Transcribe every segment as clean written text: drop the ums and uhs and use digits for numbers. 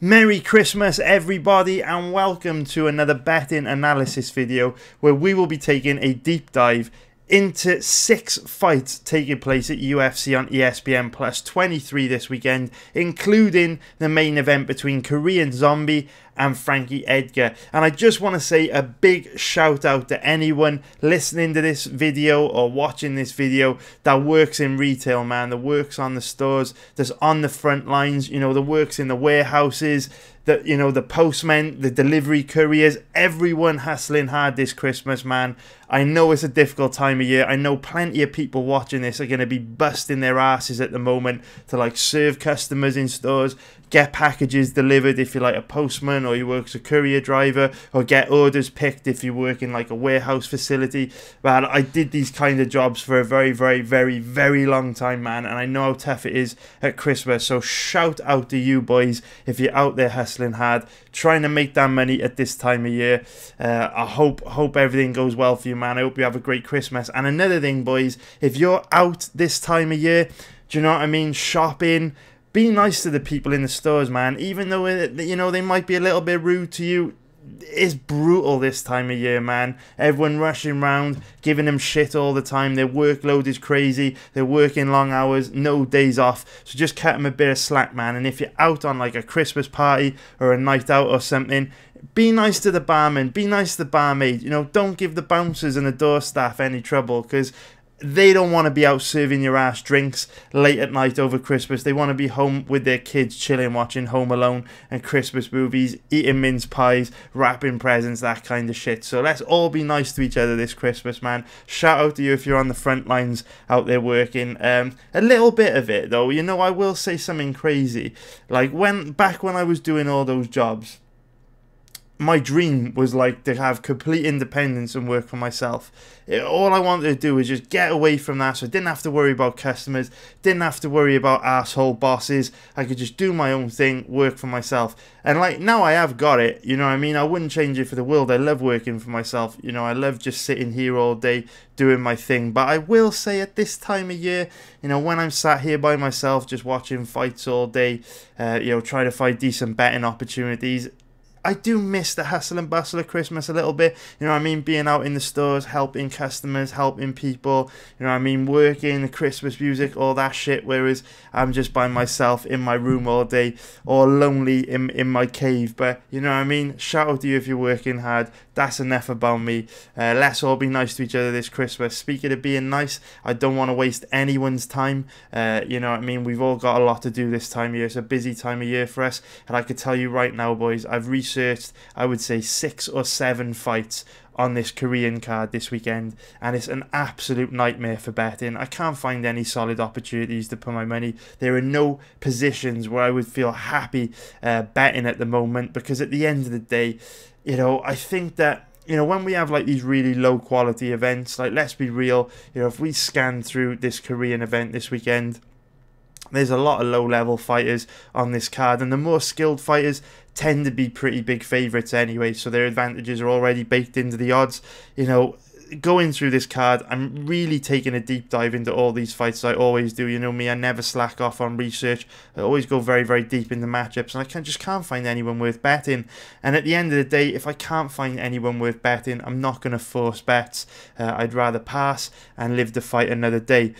Merry Christmas everybody, and welcome to another betting analysis video where we will be taking a deep dive into 6 fights taking place at UFC on ESPN Plus 23 this weekend, including the main event between Korean Zombie and Frankie Edgar. And I just want to say a big shout out to anyone listening to this video or watching this video that works in retail, man, that works on the stores, that's on the front lines, you know, that works in the warehouses, that, you know, the postmen, the delivery couriers, everyone hustling hard this Christmas, man. I know it's a difficult time of year. I know plenty of people watching this are going to be busting their asses at the moment to like serve customers in stores, get packages delivered if you're like a postman or you work as a courier driver, or get orders picked if you work in like a warehouse facility. But I did these kind of jobs for a very long time, man, and I know how tough it is at Christmas. So shout out to you boys if you're out there hustling hard, trying to make that money at this time of year. I hope everything goes well for you, man. I hope you have a great Christmas. And another thing, boys, if you're out this time of year, do you know what I mean, shopping, be nice to the people in the stores, man. Even though, you know, they might be a little bit rude to you, it's brutal this time of year, man. Everyone rushing around, giving them shit all the time. Their workload is crazy. They're working long hours, no days off. So just cut them a bit of slack, man. And if you're out on like a Christmas party or a night out or something, be nice to the barman, be nice to the barmaid. You know, don't give the bouncers and the door staff any trouble, because they don't want to be out serving your ass drinks late at night over Christmas. They want to be home with their kids, chilling, watching Home Alone and Christmas movies, eating mince pies, wrapping presents, that kind of shit. So let's all be nice to each other this Christmas, man. Shout out to you if you're on the front lines out there working. A little bit of it, though, you know, I will say something crazy. Like, back when I was doing all those jobs, my dream was like to have complete independence and work for myself. All I wanted to do was just get away from that, so I didn't have to worry about customers, didn't have to worry about asshole bosses. I could just do my own thing, work for myself. And like, now I have got it, you know what I mean? I wouldn't change it for the world. I love working for myself, you know, I love just sitting here all day doing my thing. But I will say, at this time of year, you know, when I'm sat here by myself just watching fights all day, you know, trying to find decent betting opportunities, I do miss the hustle and bustle of Christmas a little bit, you know what I mean, being out in the stores, helping customers, helping people, you know what I mean, working, the Christmas music, all that shit, whereas I'm just by myself in my room all day, all lonely in my cave. But, you know what I mean, shout out to you if you're working hard. That's enough about me. Let's all be nice to each other this Christmas. Speaking of being nice, I don't want to waste anyone's time, you know what I mean, we've all got a lot to do this time of year. It's a busy time of year for us, and I could tell you right now, boys, I've researched, I would say, 6 or 7 fights on this Korean card this weekend, and it's an absolute nightmare for betting. I can't find any solid opportunities to put my money. There are no positions where I would feel happy betting at the moment, because at the end of the day, you know, I think that, you know, when we have like these really low quality events, like, let's be real, you know, if we scan through this Korean event this weekend, there's a lot of low-level fighters on this card, and the more skilled fighters tend to be pretty big favourites anyway, so their advantages are already baked into the odds. You know, going through this card, I'm really taking a deep dive into all these fights. I always do, you know me, I never slack off on research. I always go very deep into matchups, and I just can't find anyone worth betting. And at the end of the day, if I can't find anyone worth betting, I'm not going to force bets. I'd rather pass and live the fight another day.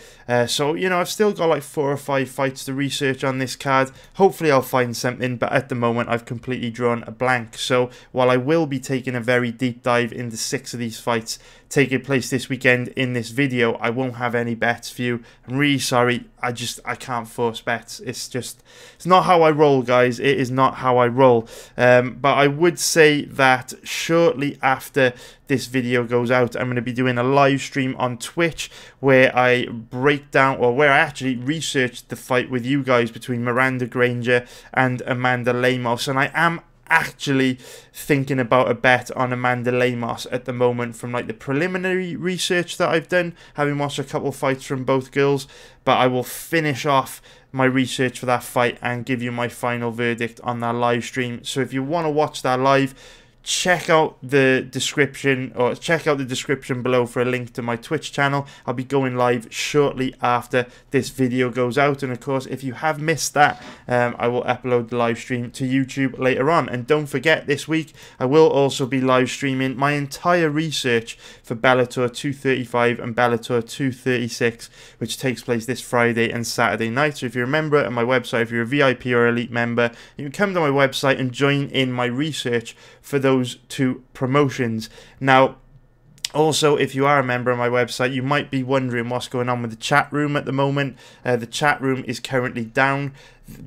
So, you know, I've still got like 4 or 5 fights to research on this card. Hopefully I'll find something, but at the moment I've completely drawn a blank. So while I will be taking a very deep dive into 6 of these fights taking place this weekend in this video, I won't have any bets for you. I'm really sorry, I can't force bets. It's not how I roll, guys. It is not how I roll. But I would say that shortly after this video goes out, I'm going to be doing a live stream on Twitch where I break down, or where I actually researched the fight with you guys between Miranda Granger and Amanda Lemos, and I am actually thinking about a bet on Amanda Lemos at the moment from like the preliminary research that I've done, having watched a couple fights from both girls. But I will finish off my research for that fight and give you my final verdict on that live stream. So if you want to watch that live, check out the description below for a link to my Twitch channel. I'll be going live shortly after this video goes out, and of course if you have missed that, I will upload the live stream to YouTube later on. And don't forget, this week I will also be live streaming my entire research for Bellator 235 and Bellator 236, which takes place this Friday and Saturday night. So if you're a member at my website, if you're a VIP or elite member, you can come to my website and join in my research for those two promotions. Now, also, if you are a member of my website, you might be wondering what's going on with the chat room at the moment. The chat room is currently down.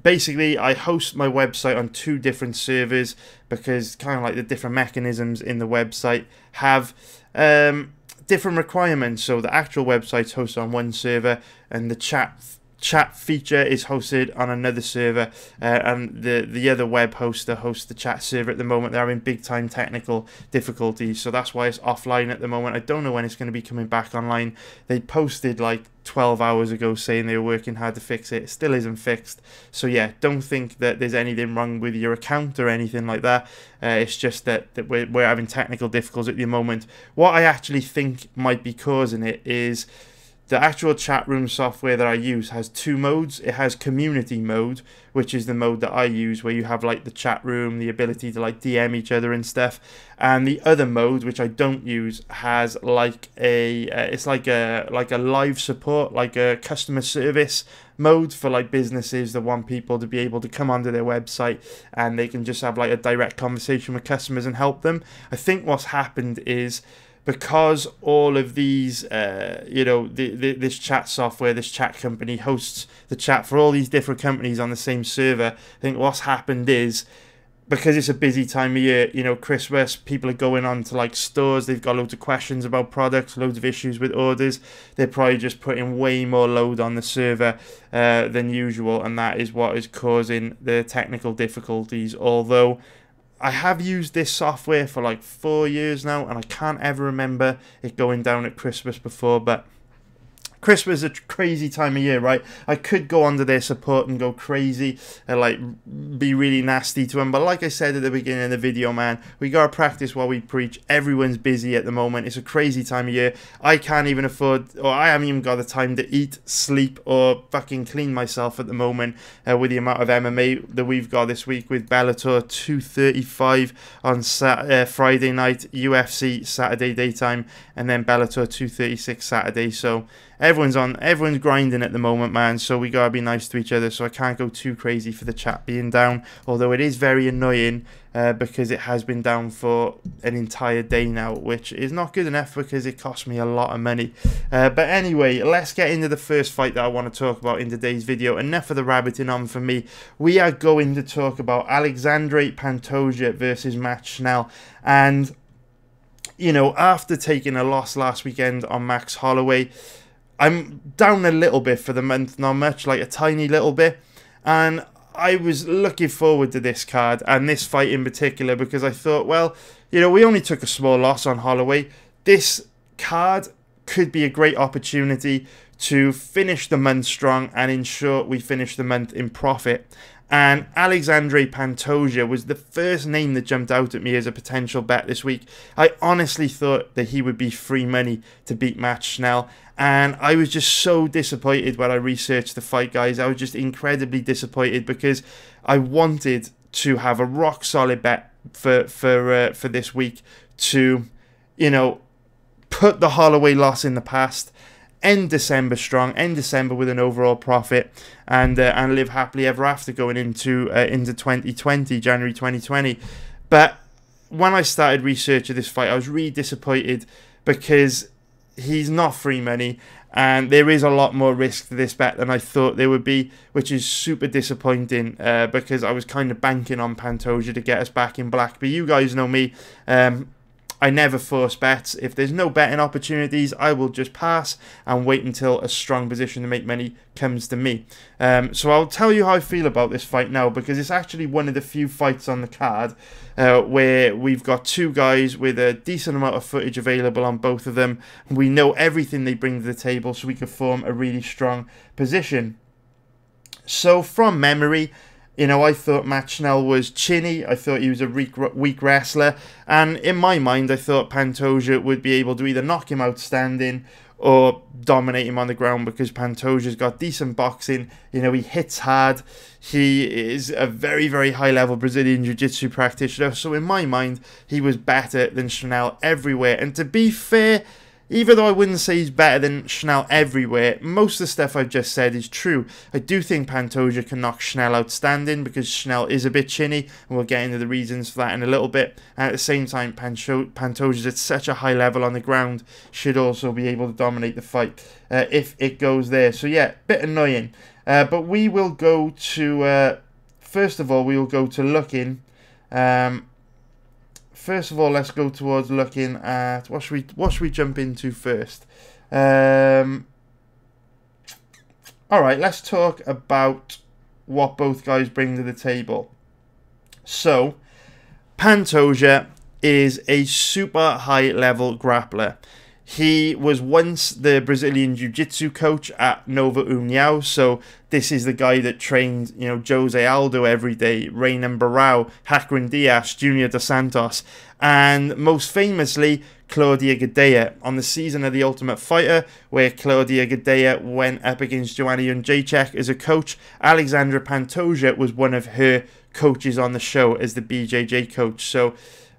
Basically, I host my website on 2 different servers because kind of like the different mechanisms in the website have different requirements. So the actual website's hosted on one server, and the chat feature is hosted on another server, and the other web hoster hosts the chat server at the moment. They're having big time technical difficulties, so that's why it's offline at the moment. I don't know when it's going to be coming back online. They posted like 12 hours ago saying they were working hard to fix it. It still isn't fixed, so yeah, don't think that there's anything wrong with your account or anything like that. It's just that we're having technical difficulties at the moment. What I actually think might be causing it is the actual chat room software that I use has 2 modes. It has community mode, which is the mode that I use, where you have like the chat room, the ability to like DM each other and stuff. And the other mode, which I don't use, has like it's like a live support, like a customer service mode for like businesses that want people to be able to come onto their website and they can just have like a direct conversation with customers and help them. I think what's happened is, because all of these, this chat software, this chat company hosts the chat for all these different companies on the same server, I think what's happened is, because it's a busy time of year, Christmas, people are going on to like stores, they've got loads of questions about products, loads of issues with orders, they're probably just putting way more load on the server than usual, and that is what is causing the technical difficulties. Although I have used this software for like 4 years now, and I can't ever remember it going down at Christmas before. But Christmas is a crazy time of year, right? I could go onto their support and go crazy and like be really nasty to them, but like I said at the beginning of the video, man, we gotta practice what we preach. Everyone's busy at the moment. It's a crazy time of year. I can't even afford, or I haven't even got the time to eat, sleep, or fucking clean myself at the moment with the amount of MMA that we've got this week, with Bellator 235 on Friday night, UFC Saturday daytime, and then Bellator 236 Saturday. So everyone's grinding at the moment, man, so we gotta be nice to each other. So I can't go too crazy for the chat being down, although it is very annoying because it has been down for an entire day now, which is not good enough because it cost me a lot of money. But anyway, let's get into the first fight that I want to talk about in today's video. Enough of the rabbiting on for me. We are going to talk about Alexandre Pantoja versus Matt Schnell. And after taking a loss last weekend on Max Holloway, I'm down a little bit for the month, not much, like a tiny little bit. And I was looking forward to this card and this fight in particular because I thought, well, we only took a small loss on Holloway. This card could be a great opportunity to finish the month strong and ensure we finish the month in profit. And Alexandre Pantoja was the first name that jumped out at me as a potential bet this week. I honestly thought that he would be free money to beat Matt Schnell, and I was just so disappointed when I researched the fight, guys. I was just incredibly disappointed because I wanted to have a rock solid bet for this week to, put the Holloway loss in the past, end December strong, end December with an overall profit, and live happily ever after going into 2020, January 2020. But when I started researching this fight, I was really disappointed because he's not free money, and there is a lot more risk to this bet than I thought there would be, which is super disappointing because I was kind of banking on Pantoja to get us back in black. But you guys know me. I never force bets. If there's no betting opportunities, I will just pass and wait until a strong position to make money comes to me. So I'll tell you how I feel about this fight now, because it's actually one of the few fights on the card where we've got 2 guys with a decent amount of footage available on both of them. We know everything they bring to the table, so we can form a really strong position. So from memory, You know, I thought Matt Schnell was chinny. I thought he was a weak wrestler. And in my mind, I thought Pantoja would be able to either knock him out standing or dominate him on the ground, because Pantoja's got decent boxing. You know, he hits hard. He is a very, very high-level Brazilian Jiu-Jitsu practitioner. So in my mind, he was better than Schnell everywhere. And to be fair, even though I wouldn't say he's better than Schnell everywhere, most of the stuff I've just said is true. I do think Pantoja can knock Schnell out standing, because Schnell is a bit chinny, and we'll get into the reasons for that in a little bit. And at the same time, Pantoja's at such a high level on the ground, should also be able to dominate the fight if it goes there. So yeah, bit annoying. But we will go to, first of all, we will go to looking. First of all, let's go towards looking at, what should we jump into first? Alright, let's talk about what both guys bring to the table. So, Pantoja is a super high level grappler. He was once the Brazilian Jiu-Jitsu coach at Nova União, so this is the guy that trained, you know, Jose Aldo every day, Reynan Barão, Hakrin Dias, Junior Dos Santos, and most famously, Claudia Gadelha on the season of The Ultimate Fighter, where Claudia Gadelha went up against Joanna Jędrzejczyk as a coach. Alexandra Pantoja was one of her coaches on the show as the BJJ coach. So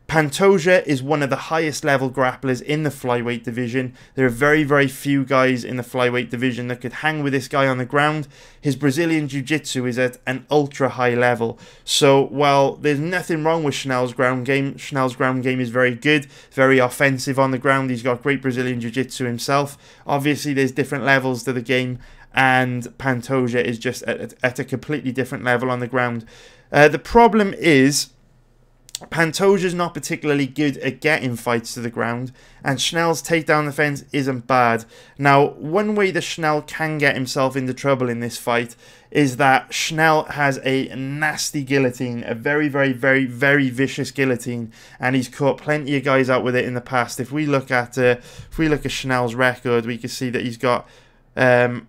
Pantoja is one of the highest level grapplers in the flyweight division. There are very, very few guys in the flyweight division that could hang with this guy on the ground. His Brazilian Jiu-Jitsu is at an ultra high level. So while there's nothing wrong with Schnell's ground game, Schnell's ground game is very good, very offensive on the ground. He's got great Brazilian Jiu-Jitsu himself. Obviously there's different levels to the game, and Pantoja is just at a completely different level on the ground. The problem is, Pantoja's not particularly good at getting fights to the ground, and Schnell's takedown defense isn't bad. Now, one way that Schnell can get himself into trouble in this fight is that Schnell has a nasty guillotine, a very, very, very, very vicious guillotine, and he's caught plenty of guys out with it in the past. If we look at Schnell's record, we can see that he's got. Oh,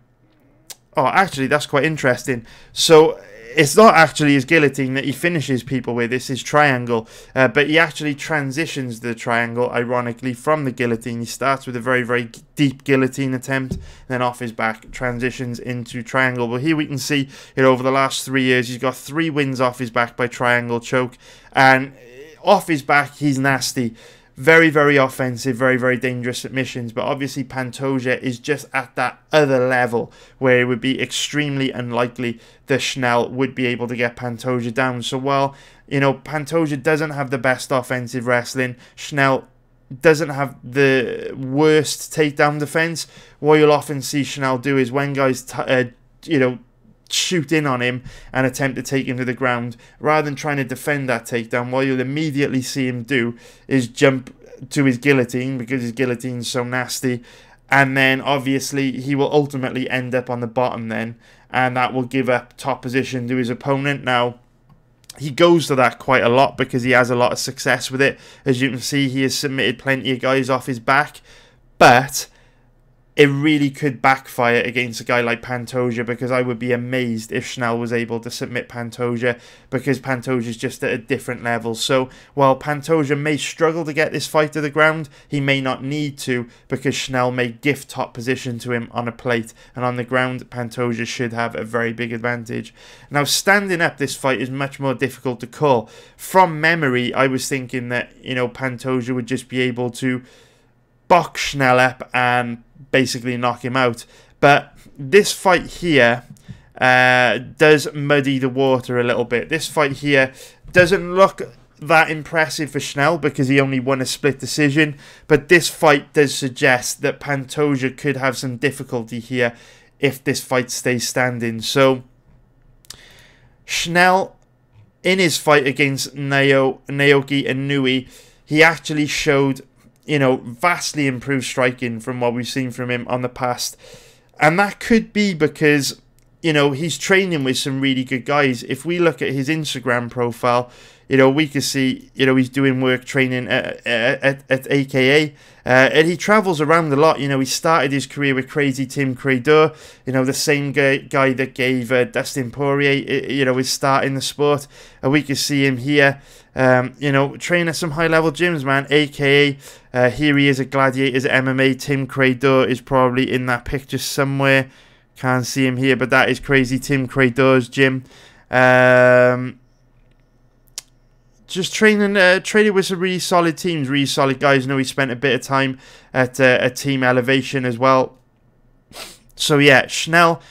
actually, that's quite interesting. So it's not actually his guillotine that he finishes people with, it's his triangle. But he actually transitions the triangle, ironically, from the guillotine. He starts with a very, very deep guillotine attempt, then off his back, transitions into triangle. But here we can see, you know, over the last 3 years, he's got 3 wins off his back by triangle choke. And off his back, he's nasty. Very, very offensive, very, very dangerous submissions. But obviously Pantoja is just at that other level where it would be extremely unlikely that Schnell would be able to get Pantoja down. So while, you know, Pantoja doesn't have the best offensive wrestling, Schnell doesn't have the worst takedown defense. What you'll often see Schnell do is when guys, you know, shoot in on him and attempt to take him to the ground, rather than trying to defend that takedown, what you'll immediately see him do is jump to his guillotine, because his guillotine's so nasty, and then obviously he will ultimately end up on the bottom then, and that will give up top position to his opponent. Now, he goes to that quite a lot because he has a lot of success with it. As you can see, he has submitted plenty of guys off his back, but it really could backfire against a guy like Pantoja, because I would be amazed if Schnell was able to submit Pantoja, because Pantoja's just at a different level. So while Pantoja may struggle to get this fight to the ground, he may not need to, because Schnell may gift top position to him on a plate, and on the ground Pantoja should have a very big advantage. Now, standing up, this fight is much more difficult to call. From memory, I was thinking that, you know, Pantoja would just be able to box Schnell up and basically knock him out. But this fight here does muddy the water a little bit. This fight here doesn't look that impressive for Schnell because he only won a split decision, but this fight does suggest that Pantoja could have some difficulty here if this fight stays standing. So Schnell, in his fight against Naoki Inoue, he actually showed, you know, vastly improved striking from what we've seen from him on the past. And that could be because you know, he's training with some really good guys. If we look at his Instagram profile, you know, we can see, you know, he's doing work training at AKA. And he travels around a lot. You know, he started his career with Crazy Tim Credeur, you know, the same guy that gave Dustin Poirier, you know, his start in the sport. And we can see him here, you know, training at some high-level gyms, man. AKA, here he is at Gladiators MMA. Tim Credeur is probably in that picture somewhere. Can't see him here, but that is Crazy Tim Credeur's gym. Just training with some really solid teams, really solid guys. I know he spent a bit of time at Team Elevation as well. So yeah, Schnell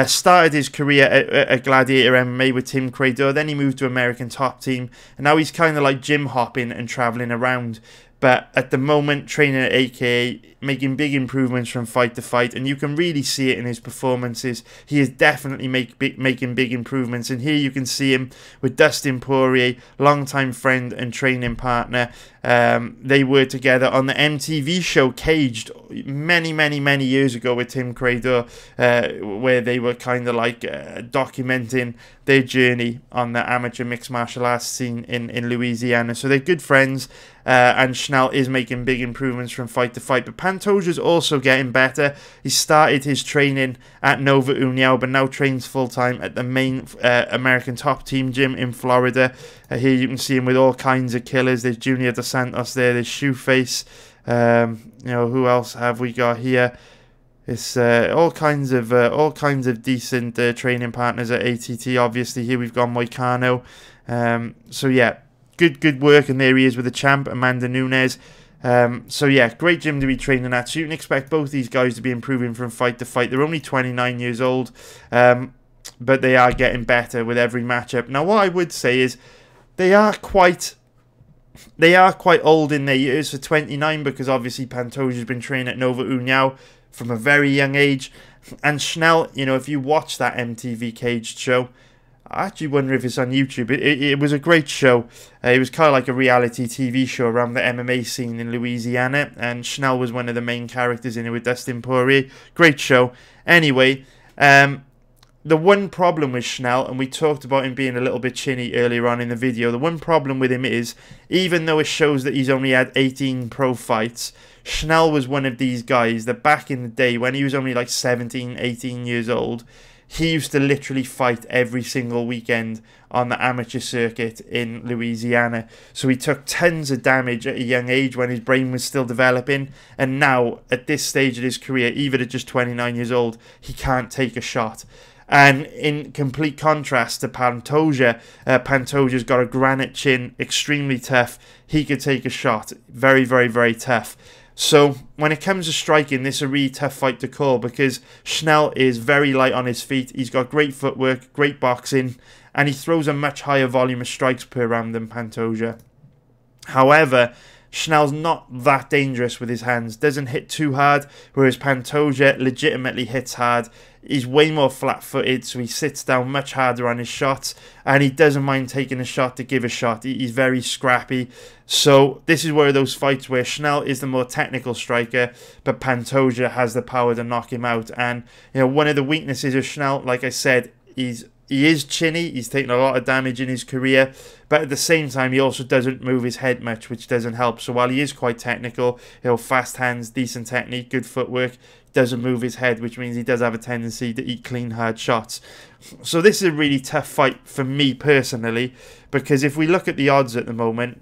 started his career at Gladiator MMA with Tim Credeur. Then he moved to American Top Team, and now he's kind of like gym hopping and traveling around. But at the moment, training at AKA, making big improvements from fight to fight, and you can really see it in his performances. He is definitely making big improvements, and here you can see him with Dustin Poirier, longtime friend and training partner. They were together on the MTV show Caged many years ago with Tim Credeur, where they were kind of like documenting their journey on the amateur mixed martial arts scene in Louisiana. So they're good friends, and Schnell is making big improvements from fight to fight. But Pantoja's also getting better. He started his training at Nova União, but now trains full-time at the main American Top Team gym in Florida. Here you can see him with all kinds of killers. There's Junior Dos Santos there. There's Shoeface. You know, who else have we got here? It's all kinds of decent training partners at ATT. Obviously, here we've got Moicano. So yeah, good work, and there he is with the champ, Amanda Nunes. So yeah, great gym to be training at. So you can expect both these guys to be improving from fight to fight. They're only 29 years old, but they are getting better with every matchup. Now, what I would say is they are quite old in their years for 29, because obviously Pantoja's been training at Nova União from a very young age. And Schnell, you know, if you watch that MTV Caged show, I actually wonder if it's on YouTube. It was a great show. It was kind of like a reality TV show around the MMA scene in Louisiana, and Schnell was one of the main characters in it with Dustin Poirier. Great show. Anyway, the one problem with Schnell, and we talked about him being a little bit chinny earlier on in the video, the one problem with him is, even though it shows that he's only had 18 pro fights, Schnell was one of these guys that back in the day, when he was only like 17, 18 years old, he used to literally fight every single weekend on the amateur circuit in Louisiana. So he took tons of damage at a young age when his brain was still developing. And now, at this stage of his career, even at just 29 years old, he can't take a shot. And in complete contrast to Pantoja, Pantoja's got a granite chin, extremely tough. He could take a shot. Very tough. So when it comes to striking, this is a really tough fight to call, because Schnell is very light on his feet. He's got great footwork, great boxing, and he throws a much higher volume of strikes per round than Pantoja. However, Schnell's not that dangerous with his hands, doesn't hit too hard, whereas Pantoja legitimately hits hard. He's way more flat-footed, so he sits down much harder on his shots, and he doesn't mind taking a shot to give a shot. He's very scrappy. So this is one of those fights where Schnell is the more technical striker, but Pantoja has the power to knock him out. And you know, one of the weaknesses of Schnell, like I said, he is chinny. He's taken a lot of damage in his career, but at the same time, he also doesn't move his head much, which doesn't help. So while he is quite technical, you know, fast hands, decent technique, good footwork, doesn't move his head, which means he does have a tendency to eat clean, hard shots. So this is a really tough fight for me personally, because if we look at the odds at the moment,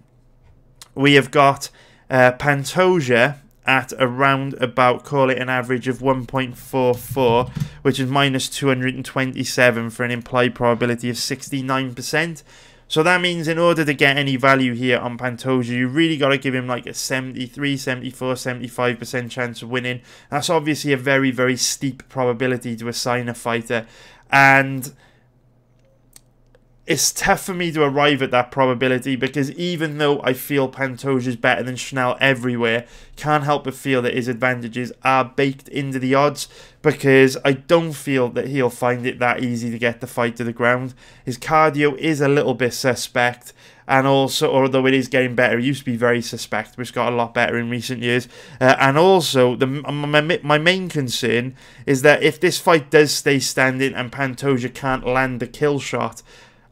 we have got Pantoja at around about, call it an average of 1.44, which is minus 227 for an implied probability of 69%. So that means in order to get any value here on Pantoja, you really got to give him like a 73, 74, 75% chance of winning. That's obviously a very steep probability to assign a fighter. And it's tough for me to arrive at that probability, because even though I feel Pantoja is better than Schnell everywhere, can't help but feel that his advantages are baked into the odds, because I don't feel that he'll find it that easy to get the fight to the ground. His cardio is a little bit suspect, and also, although it is getting better, it used to be very suspect, but it's got a lot better in recent years. And also, my main concern is that if this fight does stay standing and Pantoja can't land the kill shot,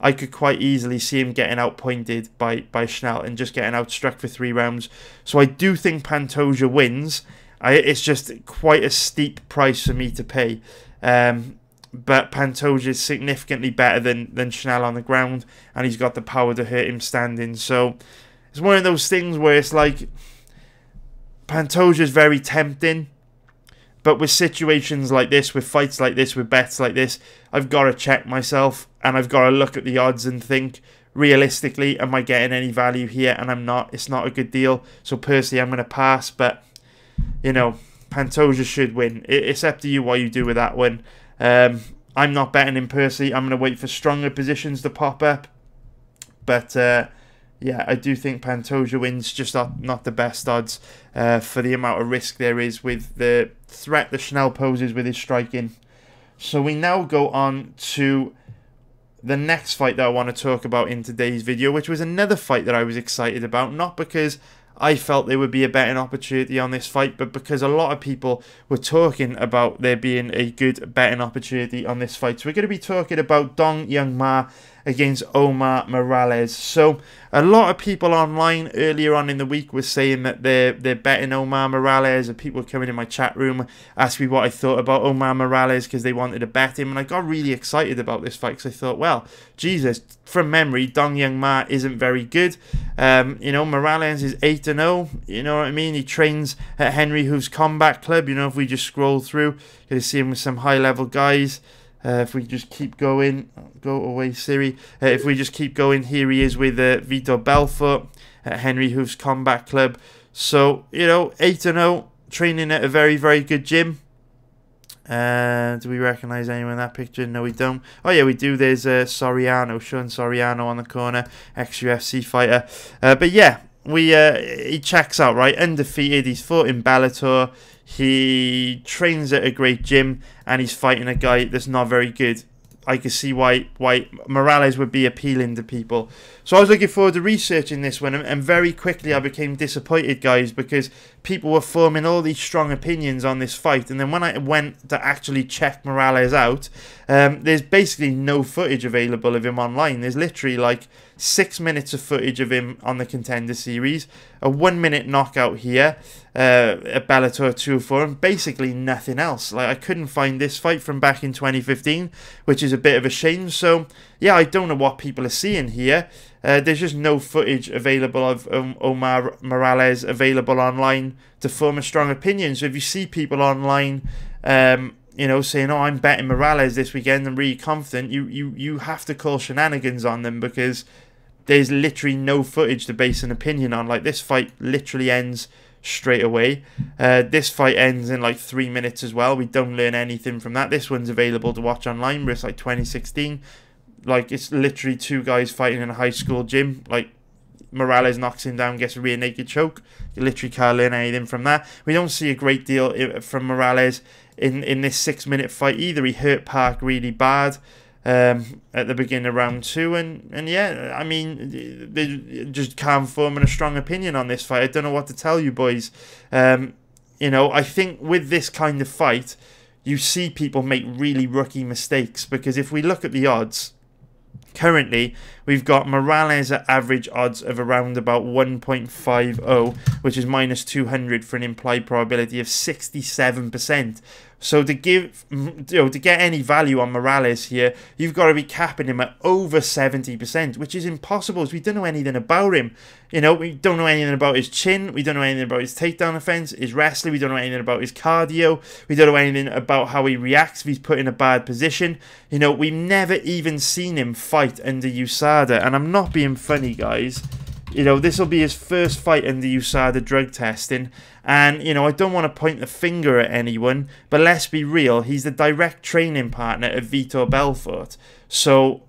I could quite easily see him getting outpointed by Schnell and just getting outstruck for 3 rounds. So I do think Pantoja wins. It's just quite a steep price for me to pay. But Pantoja is significantly better than Schnell on the ground, and he's got the power to hurt him standing. So it's one of those things where it's like, Pantoja is very tempting, but with situations like this, with fights like this, with bets like this, I've got to check myself, and I've got to look at the odds and think, realistically, am I getting any value here? And I'm not. It's not a good deal. So personally, I'm going to pass. But, you know, Pantoja should win. It's up to you what you do with that one. I'm not betting him personally. I'm going to wait for stronger positions to pop up. But, yeah, I do think Pantoja wins, just not the best odds for the amount of risk there is with the threat that Schnell poses with his striking. So we now go on to the next fight that I want to talk about in today's video, which was another fight that I was excited about, not because I felt there would be a betting opportunity on this fight, but because a lot of people were talking about there being a good betting opportunity on this fight. So we're going to be talking about Dong Young Ma against Omar Morales. So a lot of people online earlier on in the week were saying that they're betting Omar Morales, and people were coming in my chat room asking me what I thought about Omar Morales because they wanted to bet him, and I got really excited about this fight because I thought, well, Jesus, from memory, Dong Young Ma isn't very good. You know, Morales is 8-0, you know what I mean? He trains at Henry Hooves Combat Club. You know, if we just scroll through, you're going to see him with some high-level guys. If we just keep going, go away Siri. If we just keep going, here he is with Vitor Belfort at Henry Hooves Combat Club. So, you know, 8-0, training at a very, very good gym. Do we recognise anyone in that picture? No, we don't. Oh, yeah, we do. There's Soriano, Sean Soriano on the corner, ex-UFC fighter. But, yeah, he checks out, right? Undefeated. He's fought in Bellator. He trains at a great gym, and he's fighting a guy that's not very good. I can see why Morales would be appealing to people. So I was looking forward to researching this one, and very quickly I became disappointed, guys, because people were forming all these strong opinions on this fight, and then when I went to actually check Morales out, there's basically no footage available of him online. There's literally like 6 minutes of footage of him on the Contender Series, a 1-minute knockout here at Bellator 204, and basically nothing else. Like, I couldn't find this fight from back in 2015, which is a bit of a shame. So yeah, I don't know what people are seeing here. There's just no footage available of Omar Morales available online to form a strong opinion. So if you see people online, you know, saying, "Oh, I'm betting Morales this weekend, I'm really confident," you have to call shenanigans on them, because there's literally no footage to base an opinion on. Like, this fight literally ends straight away. This fight ends in like 3 minutes as well. We don't learn anything from that. This one's available to watch online, but it's like 2016. Like, it's literally 2 guys fighting in a high school gym. Like, Morales knocks him down, gets a rear naked choke. You literally can't learn anything from that. We don't see a great deal from Morales in this 6-minute fight either. He hurt Park really bad at the beginning of round 2, and yeah, I mean, they just can't form a strong opinion on this fight. I don't know what to tell you, boys. You know, I think with this kind of fight, you see people make really rookie mistakes, because if we look at the odds, currently, we've got Morales at average odds of around about 1.50, which is minus 200 for an implied probability of 67%. So to get any value on Morales here, you've got to be capping him at over 70%, which is impossible, because we don't know anything about him. You know, we don't know anything about his chin, we don't know anything about his takedown offense, his wrestling, we don't know anything about his cardio, we don't know anything about how he reacts if he's put in a bad position. You know, we've never even seen him fight under USADA, and I'm not being funny, guys. You know, this will be his first fight under USADA drug testing. And, you know, I don't want to point the finger at anyone, but let's be real. He's the direct training partner of Vitor Belfort. So,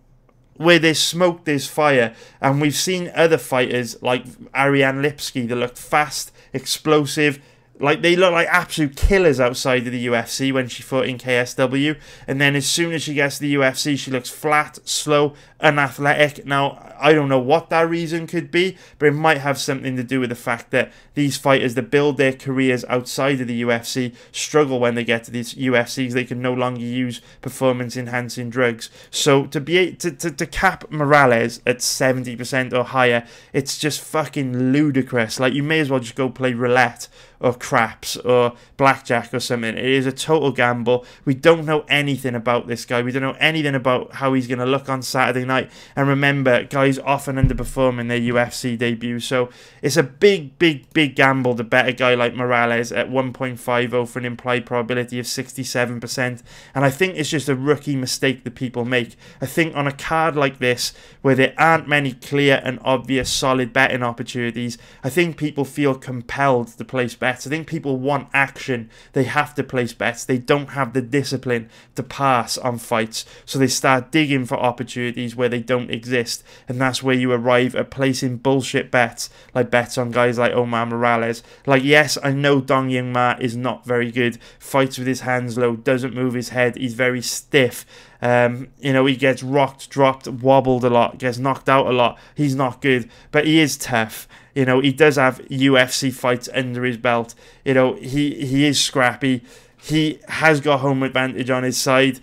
where there's smoke, there's fire. And we've seen other fighters like Ariane Lipski that looked fast, explosive. Like, they look like absolute killers outside of the UFC when she fought in KSW. And then as soon as she gets to the UFC, she looks flat, slow, unathletic. Now, I don't know what that reason could be, but it might have something to do with the fact that these fighters that build their careers outside of the UFC struggle when they get to these UFCs. They can no longer use performance-enhancing drugs. So to cap Morales at 70% or higher, it's just fucking ludicrous. Like, you may as well just go play roulette or craps or blackjack or something. It is a total gamble. We don't know anything about this guy. We don't know anything about how he's going to look on Saturday night. And remember, guys often underperform in their UFC debut. So it's a big gamble to bet a guy like Morales at 1.50 for an implied probability of 67%. And I think it's just a rookie mistake that people make. I think on a card like this, where there aren't many clear and obvious solid betting opportunities, I think people feel compelled to place bets. I think people want action. They have to place bets. They don't have the discipline to pass on fights, so they start digging for opportunities where they don't exist, and that's where you arrive at placing bullshit bets, like bets on guys like Omar Morales. Like, yes, I know Dong Young Ma is not very good, fights with his hands low, doesn't move his head, he's very stiff. You know, he gets rocked, dropped, wobbled a lot, gets knocked out a lot. He's not good, but he is tough. You know, he does have UFC fights under his belt. You know, he is scrappy. He has got home advantage on his side.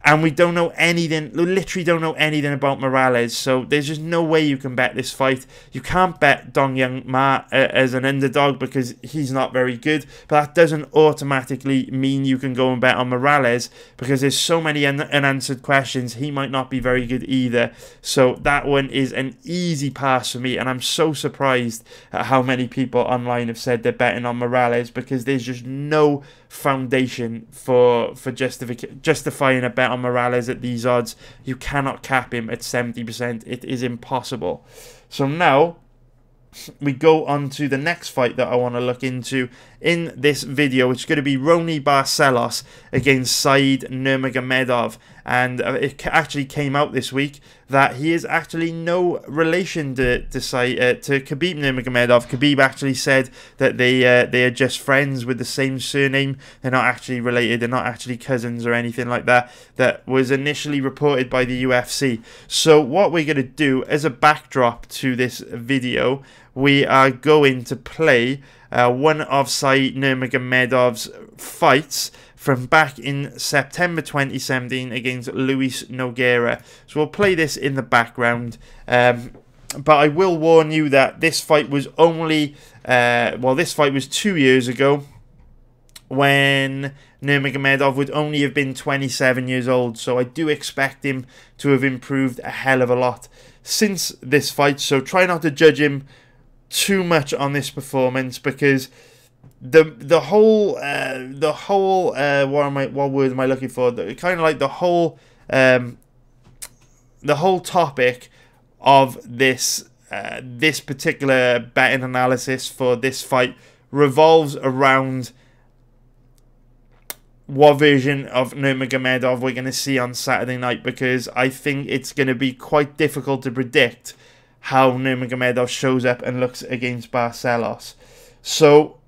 And we don't know anything, literally don't know anything about Morales. So there's just no way you can bet this fight. You can't bet Dong Young Ma as an underdog because he's not very good. But that doesn't automatically mean you can go and bet on Morales, because there's so many unanswered questions. He might not be very good either. So that one is an easy pass for me. And I'm so surprised at how many people online have said they're betting on Morales, because there's just no foundation for justifying a bet on Morales at these odds. You cannot cap him at 70%. It is impossible. So now we go on to the next fight that I want to look into in this video, which is going to be Ronnie Barcelos against Said Nurmagomedov. And it actually came out this week that he is actually no relation to Khabib Nurmagomedov. Khabib actually said that they are just friends with the same surname. They're not actually related. They're not actually cousins or anything like that. That was initially reported by the UFC. So what we're going to do as a backdrop to this video, we are going to play one of Said Nurmagomedov's fights from back in September 2017 against Luis Nogueira. So we'll play this in the background. But I will warn you that this fight was only, this fight was 2 years ago, when Nurmagomedov would only have been 27 years old. So I do expect him to have improved a hell of a lot since this fight. So try not to judge him too much on this performance, because the whole what word am I looking for? Kind of like the whole topic of this this particular betting analysis for this fight revolves around what version of Nurmagomedov we're going to see on Saturday night, because I think it's going to be quite difficult to predict how Nurmagomedov shows up and looks against Barcelos. So,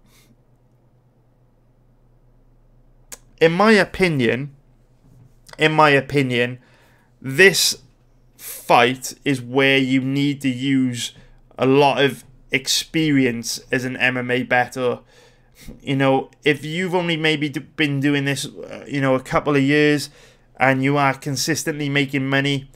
in my opinion, this fight is where you need to use a lot of experience as an MMA bettor. You know, if you've only maybe been doing this, a couple of years, and you are consistently making money,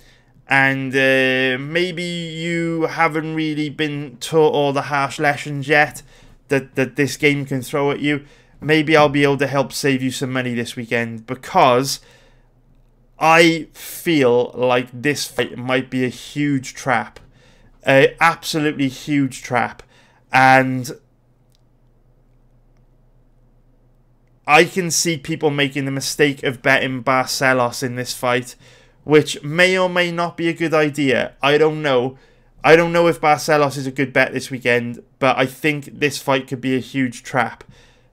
and maybe you haven't really been taught all the harsh lessons yet that this game can throw at you, maybe I'll be able to help save you some money this weekend, because I feel like this fight might be a huge trap, an absolutely huge trap, and I can see people making the mistake of betting Barcelos in this fight, which may or may not be a good idea. I don't know. I don't know if Barcelos is a good bet this weekend, but I think this fight could be a huge trap.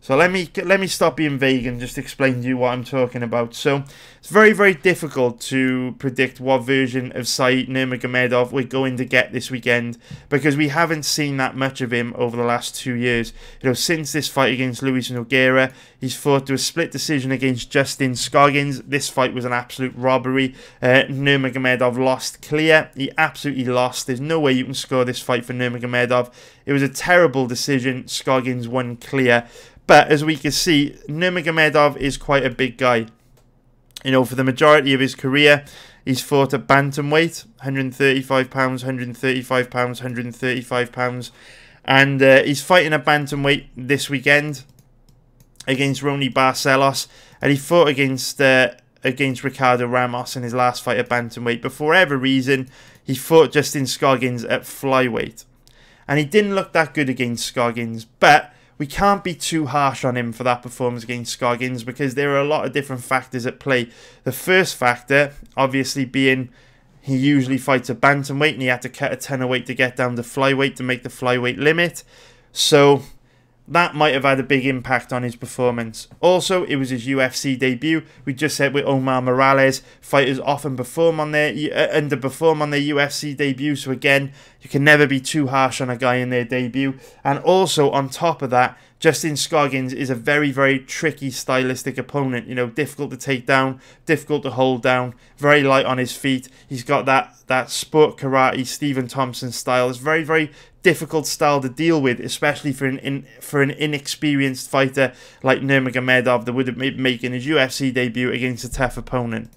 So let me stop being vague and just explain to you what I'm talking about. So it's very, very difficult to predict what version of Said Nurmagomedov we're going to get this weekend, because we haven't seen that much of him over the last 2 years. You know, since this fight against Luis Nogueira, he's fought to a split decision against Justin Scoggins. This fight was an absolute robbery. Nurmagomedov lost clear. He absolutely lost. There's no way you can score this fight for Nurmagomedov. It was a terrible decision. Scoggins won clear. But as we can see, Nurmagomedov is quite a big guy. You know, for the majority of his career, he's fought at bantamweight, 135 pounds, 135 pounds, 135 pounds. And he's fighting at bantamweight this weekend against Ronnie Barcelos. And he fought against Ricardo Ramos in his last fight at bantamweight. But for whatever reason, he fought Justin Scoggins at flyweight. And he didn't look that good against Scoggins, but we can't be too harsh on him for that performance against Scoggins, because there are a lot of different factors at play. The first factor, obviously, being he usually fights a bantamweight and he had to cut a ton of weight to get down to flyweight to make the flyweight limit. So that might have had a big impact on his performance. Also, it was his UFC debut. We just said with Omar Morales, fighters often underperform on their UFC debut. So again, you can never be too harsh on a guy in their debut. And also, on top of that, Justin Scoggins is a very, very tricky stylistic opponent. You know, difficult to take down, difficult to hold down, very light on his feet. He's got that sport karate Stephen Thompson style. It's very, very difficult style to deal with, especially for an inexperienced fighter like Nurmagomedov that would be making his UFC debut against a tough opponent.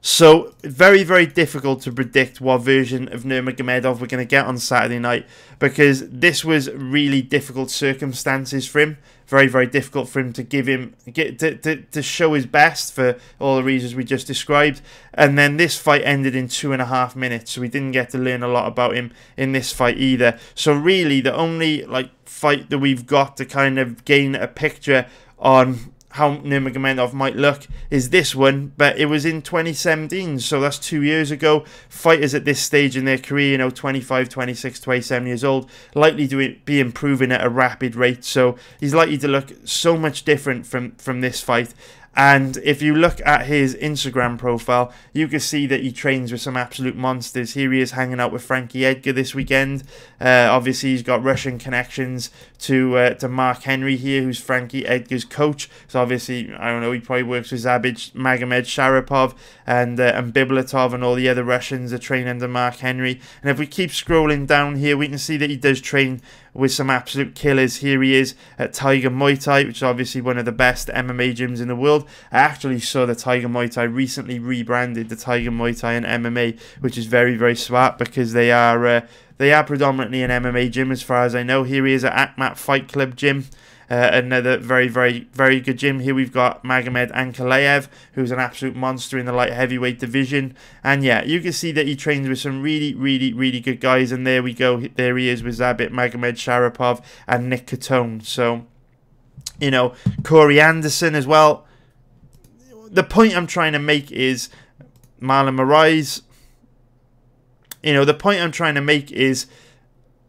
So, very, very difficult to predict what version of Nurmagomedov we're going to get on Saturday night, because this was really difficult circumstances for him. Very, very difficult for him to show his best for all the reasons we just described. And then this fight ended in 2.5 minutes, so we didn't get to learn a lot about him in this fight either. So really, the only fight that we've got to kind of gain a picture on how Nurmagomedov might look is this one, but it was in 2017, so that's 2 years ago. Fighters at this stage in their career, you know, 25, 26, 27 years old, likely to be improving at a rapid rate, so he's likely to look so much different from this fight. And if you look at his Instagram profile, you can see that he trains with some absolute monsters. Here he is hanging out with Frankie Edgar this weekend. Obviously, he's got Russian connections to Mark Henry here, who's Frankie Edgar's coach. So obviously, I don't know, he probably works with Zabit Magomed Sharapov and Bibulatov and all the other Russians that train under Mark Henry. And if we keep scrolling down here, we can see that he does train with some absolute killers. Here he is at Tiger Muay Thai, which is obviously one of the best MMA gyms in the world. I actually saw the Tiger Muay Thai recently rebranded the Tiger Muay Thai and MMA, which is very, very smart, because they are predominantly an MMA gym as far as I know. Here he is at Akmat Fight Club gym. Another very, very, very good gym. Here we've got Magomed Ankalaev, who's an absolute monster in the light heavyweight division. And yeah, you can see that he trains with some really, really, really good guys. And there we go. There he is with Zabit Magomed Sharapov and Nick Catone. So, you know, Corey Anderson as well. The point I'm trying to make is Marlon Moraes. You know, the point I'm trying to make is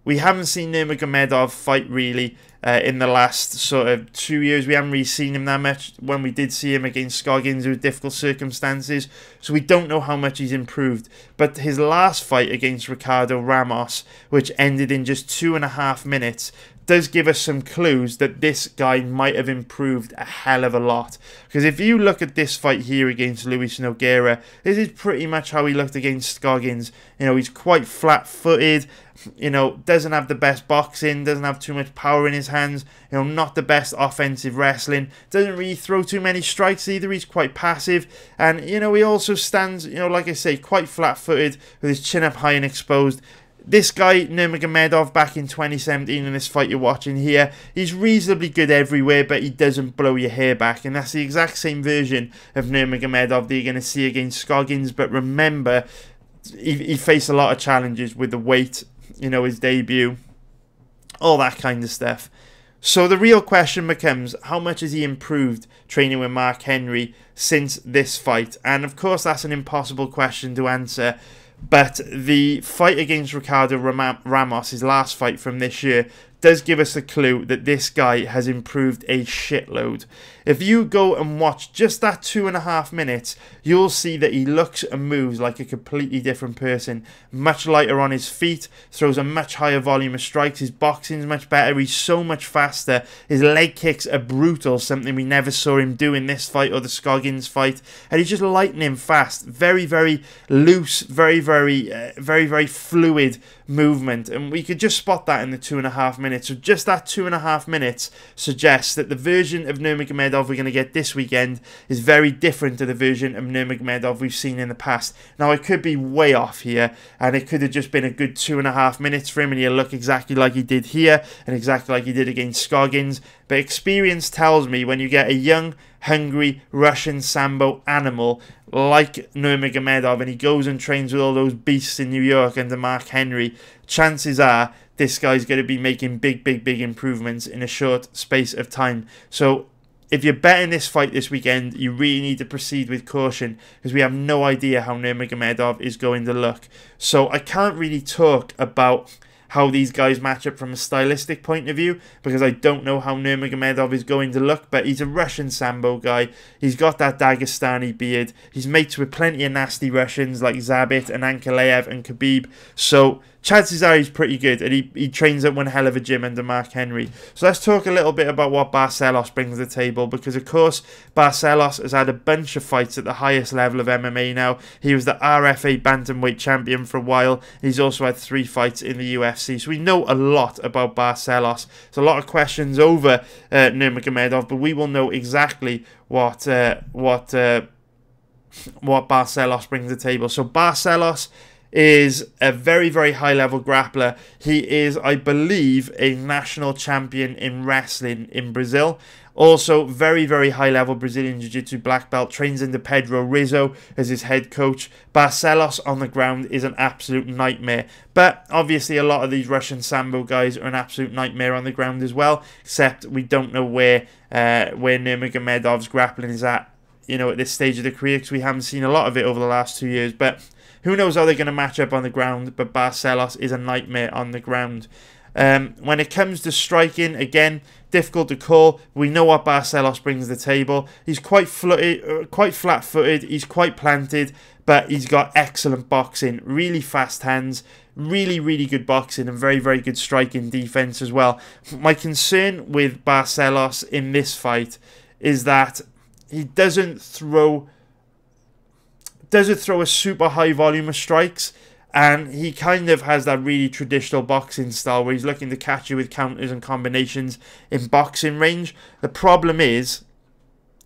we haven't seen Nurmagomedov fight really in the last sort of 2 years. We haven't really seen him that much. When we did see him against Scoggins, it was difficult circumstances, so we don't know how much he's improved. But his last fight against Ricardo Ramos, which ended in just 2.5 minutes, does give us some clues that this guy might have improved a hell of a lot. Because if you look at this fight here against Luis Nogueira, this is pretty much how he looked against Scoggins. You know, he's quite flat-footed, you know, doesn't have the best boxing, doesn't have too much power in his hands, you know, not the best offensive wrestling, doesn't really throw too many strikes either, he's quite passive, and, you know, he also stands, you know, like I say, quite flat-footed, with his chin up high and exposed. This guy, Nurmagomedov, back in 2017 in this fight you're watching here, he's reasonably good everywhere, but he doesn't blow your hair back. And that's the exact same version of Nurmagomedov that you're going to see against Scoggins. But remember, he faced a lot of challenges with the weight, you know, his debut, all that kind of stuff. So the real question becomes, how much has he improved training with Mark Henry since this fight? And of course, that's an impossible question to answer. But the fight against Ricardo Ramos, his last fight from this year, does give us a clue that this guy has improved a shitload. If you go and watch just that 2.5 minutes, you'll see that he looks and moves like a completely different person. Much lighter on his feet, throws a much higher volume of strikes, his boxing's much better, he's so much faster, his leg kicks are brutal, something we never saw him do in this fight or the Scoggins fight, and he's just lightning fast, very, very loose, very, very fluid movement, and we could just spot that in the 2.5 minutes. So just that 2.5 minutes suggests that the version of Nurmagomedov we're going to get this weekend is very different to the version of Nurmagomedov we've seen in the past. Now, I could be way off here, and it could have just been a good 2.5 minutes for him, and he'll look exactly like he did here, and exactly like he did against Scoggins. But experience tells me when you get a young, hungry Russian Sambo animal like Nurmagomedov, and he goes and trains with all those beasts in New York under Mark Henry, chances are this guy's going to be making big improvements in a short space of time. So if you're betting this fight this weekend, you really need to proceed with caution, because we have no idea how Nurmagomedov is going to look. So I can't really talk about how these guys match up from a stylistic point of view, because I don't know how Nurmagomedov is going to look, but he's a Russian Sambo guy. He's got that Dagestani beard. He's mates with plenty of nasty Russians like Zabit and Ankalaev and Khabib. So chances are he's pretty good, and he trains at one hell of a gym under Mark Henry. So let's talk a little bit about what Barcelos brings to the table, because of course Barcelos has had a bunch of fights at the highest level of MMA now. He was the RFA bantamweight champion for a while. He's also had 3 fights in the UFC, so we know a lot about Barcelos. There's a lot of questions over Nurmagomedov, but we will know exactly what Barcelos brings to the table. So Barcelos is a very high level grappler. He is, I believe, a national champion in wrestling in Brazil. Also, very high level Brazilian Jiu-Jitsu black belt. Trains under Pedro Rizzo as his head coach. Barcelos on the ground is an absolute nightmare. But obviously a lot of these Russian Sambo guys are an absolute nightmare on the ground as well. Except we don't know where Nurmagomedov's grappling is at, you know, at this stage of the career, because we haven't seen a lot of it over the last 2 years. But who knows how they're going to match up on the ground, but Barcelos is a nightmare on the ground. When it comes to striking, again, difficult to call. We know what Barcelos brings to the table. He's quite flat-footed, he's quite planted, but he's got excellent boxing, really fast hands, really good boxing, and very good striking defense as well. My concern with Barcelos in this fight is that he doesn't throw a super high volume of strikes, and he kind of has that really traditional boxing style where he's looking to catch you with counters and combinations in boxing range. The problem is,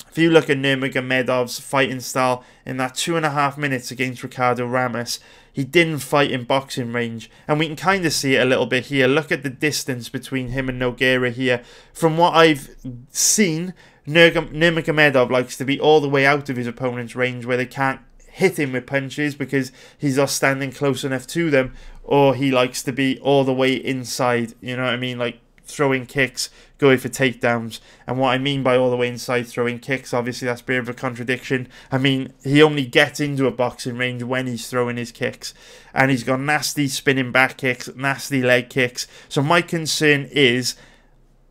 if you look at Nurmagomedov's fighting style in that 2.5 minutes against Ricardo Ramos, he didn't fight in boxing range, and we can kind of see it a little bit here. Look at the distance between him and Nogueira here. From what I've seen, Nurmagomedov likes to be all the way out of his opponent's range where they can't hit him with punches because he's not standing close enough to them, or he likes to be all the way inside, you know what I mean, like throwing kicks, going for takedowns. And what I mean by all the way inside throwing kicks, obviously that's a bit of a contradiction. I mean, he only gets into a boxing range when he's throwing his kicks, and he's got nasty spinning back kicks, nasty leg kicks. So my concern is,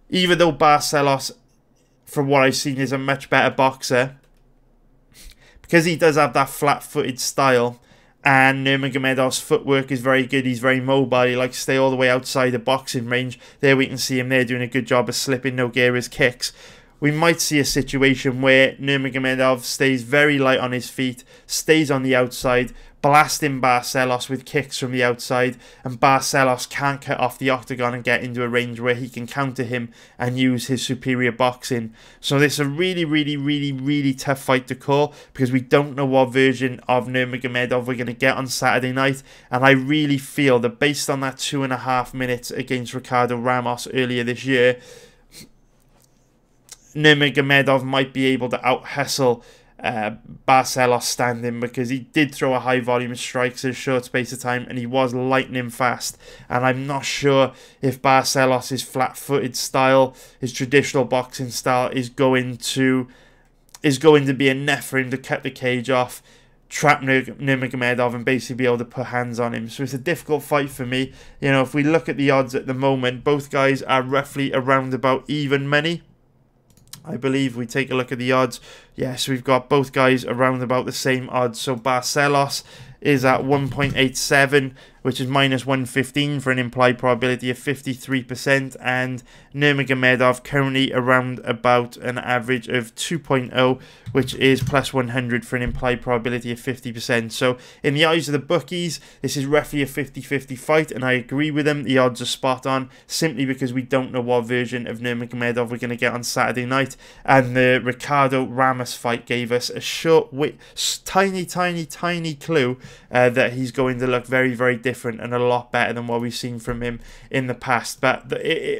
even though Barcelos, from what I've seen, is a much better boxer, because he does have that flat-footed style, and Nurmagomedov's footwork is very good, he's very mobile, he likes to stay all the way outside the boxing range. There we can see him there doing a good job of slipping Nogueira's kicks. We might see a situation where Nurmagomedov stays very light on his feet, stays on the outside, blasting Barcelos with kicks from the outside, and Barcelos can't cut off the octagon and get into a range where he can counter him and use his superior boxing. So this is a really tough fight to call, because we don't know what version of Nurmagomedov we're going to get on Saturday night, and I really feel that based on that 2.5 minutes against Ricardo Ramos earlier this year, Nurmagomedov might be able to out-hustle Barcelos standing, because he did throw a high volume of strikes in a short space of time, and he was lightning fast. And I'm not sure if Barcelos' flat-footed style, his traditional boxing style, is going to be enough for him to cut the cage off trap Nurmagomedov and basically be able to put hands on him. So it's a difficult fight for me. You know, if we look at the odds at the moment, both guys are roughly around about even money. I believe we take a look at the odds. Yes, we've got both guys around about the same odds. So Barcelos is at 1.87, which is minus 115 for an implied probability of 53%, and Nurmagomedov currently around about an average of 2.0, which is plus 100 for an implied probability of 50%. So in the eyes of the bookies, this is roughly a 50-50 fight, and I agree with them. The odds are spot on, simply because we don't know what version of Nurmagomedov we're going to get on Saturday night, and the Ricardo Ramos fight gave us a short, tiny clue that he's going to look very, very different and a lot better than what we've seen from him in the past. But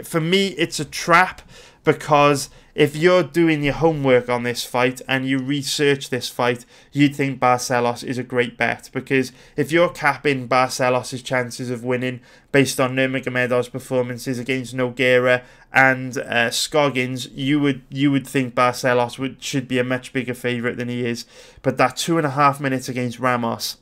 for me, it's a trap, because if you're doing your homework on this fight and you research this fight, you'd think Barcelos is a great bet, because if you're capping Barcelos' chances of winning based on Nurmagomedov's performances against Nogueira and Scoggins, you would think Barcelos should be a much bigger favourite than he is. But that 2.5 minutes against Ramos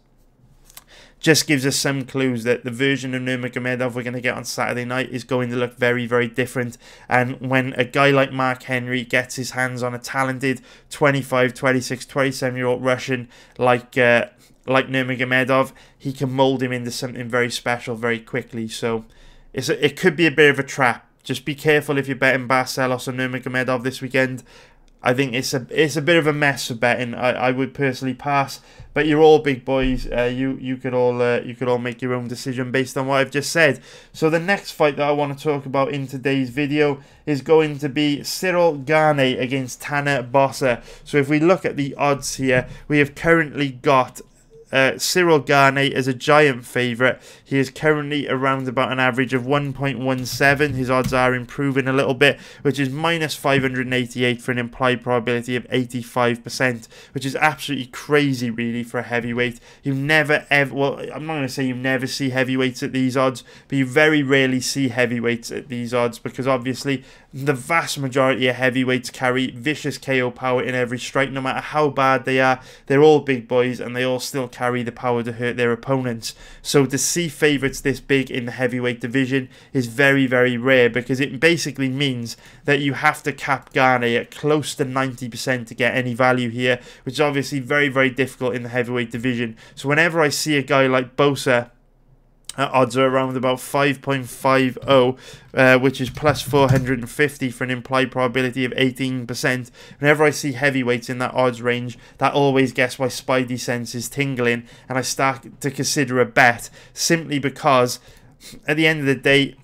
just gives us some clues that the version of Nurmagomedov we're going to get on Saturday night is going to look very, very different. And when a guy like Mark Henry gets his hands on a talented 25, 26, 27-year-old Russian like Nurmagomedov, he can mould him into something very special very quickly. So it could be a bit of a trap. Just be careful if you're betting Barcelos or Nurmagomedov this weekend. I think it's a bit of a mess for betting. I would personally pass, but you're all big boys. You could all make your own decision based on what I've just said. So the next fight that I want to talk about in today's video is going to be Cyril Gane against Tanner Boser. So if we look at the odds here, we have currently got Cyril Gane as a giant favourite. He is currently around about an average of 1.17. His odds are improving a little bit, which is minus 588 for an implied probability of 85%, which is absolutely crazy, really, for a heavyweight. You never ever, well, I'm not going to say you never see heavyweights at these odds, but you very rarely see heavyweights at these odds, because obviously the vast majority of heavyweights carry vicious KO power in every strike. No matter how bad they are, they're all big boys, and they all still carry the power to hurt their opponents. So to see favourites this big in the heavyweight division is very, very rare, because it basically means that you have to cap Gane at close to 90% to get any value here, which is obviously very, very difficult in the heavyweight division. So whenever I see a guy like Boser, odds are around about 5.50, which is plus 450 for an implied probability of 18%. Whenever I see heavyweights in that odds range, that always gets my spidey senses tingling, and I start to consider a bet, simply because at the end of the day,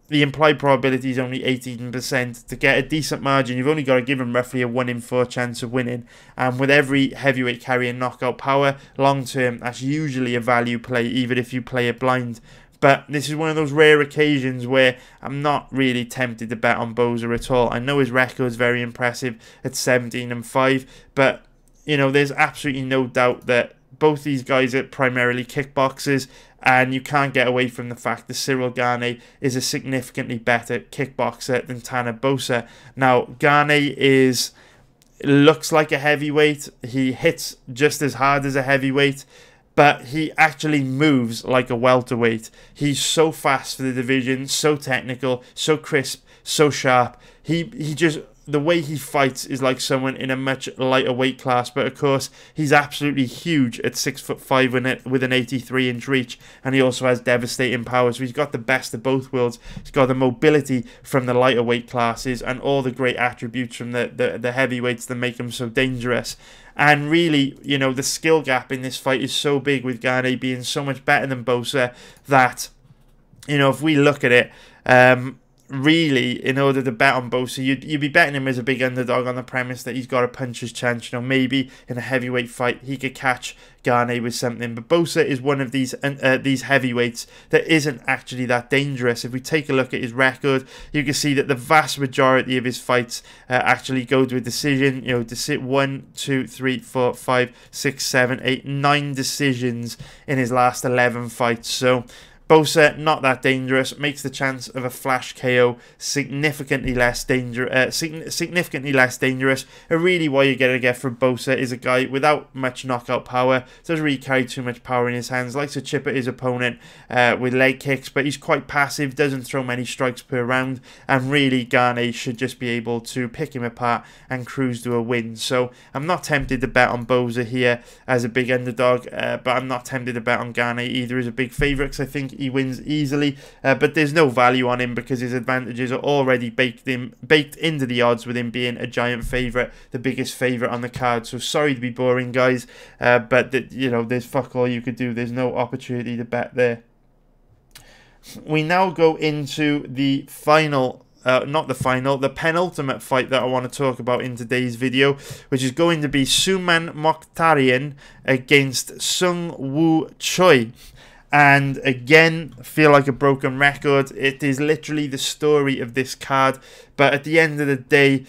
the implied probability is only 18%. To get a decent margin, you've only got to give him roughly a 1 in 4 chance of winning. And with every heavyweight carrying knockout power, long term, that's usually a value play, even if you play it blind. But this is one of those rare occasions where I'm not really tempted to bet on Boser at all. I know his record is very impressive at 17-5, but you know, there's absolutely no doubt that both these guys are primarily kickboxers, and you can't get away from the fact that Cyril Gane is a significantly better kickboxer than Tanner Boser. Now, Gane looks like a heavyweight. He hits just as hard as a heavyweight, but he actually moves like a welterweight. He's so fast for the division, so technical, so crisp, so sharp. He just, the way he fights is like someone in a much lighter weight class, but of course he's absolutely huge at 6'5" with an 83-inch reach, and he also has devastating power. So he's got the best of both worlds. He's got the mobility from the lighter weight classes and all the great attributes from the heavyweights that make him so dangerous. And really, you know, the skill gap in this fight is so big, with Gane being so much better than Boser, that, you know, if we look at it, really, in order to bet on Boser, you'd be betting him as a big underdog on the premise that he's got a puncher's chance. You know, maybe in a heavyweight fight he could catch Gane with something. But Boser is one of these heavyweights that isn't actually that dangerous. If we take a look at his record, you can see that the vast majority of his fights actually go to a decision. You know, to sit 1, 2, 3, 4, 5, 6, 7, 8, 9 decisions in his last 11 fights. So Boser, not that dangerous, makes the chance of a flash KO significantly less dangerous. And really what you're going to get from Boser is a guy without much knockout power, doesn't really carry too much power in his hands, likes to chip at his opponent with leg kicks, but he's quite passive, doesn't throw many strikes per round, and really Gane should just be able to pick him apart and cruise to a win. So I'm not tempted to bet on Boser here as a big underdog, but I'm not tempted to bet on Gane either as a big favourite, because I think he wins easily, but there's no value on him because his advantages are already baked into the odds with him being a giant favourite, the biggest favourite on the card. So sorry to be boring, guys, but there's fuck all you could do. There's no opportunity to bet there. We now go into the final, the penultimate fight that I want to talk about in today's video, which is going to be Mokhtarian against Sung Woo Choi. And again, feel like a broken record. It is literally the story of this card, but at the end of the day,